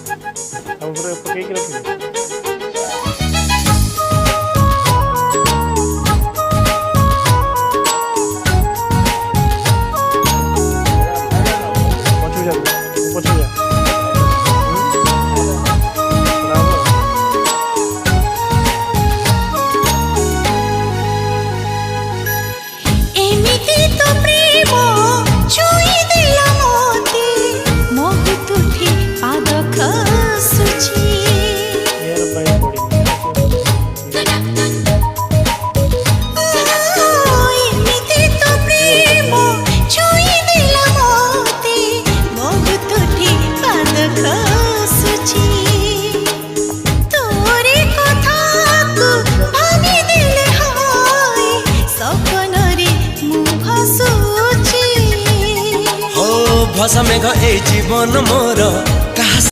हम पूरा पकई के रखिए। भसा मेघ ए जीवन मोर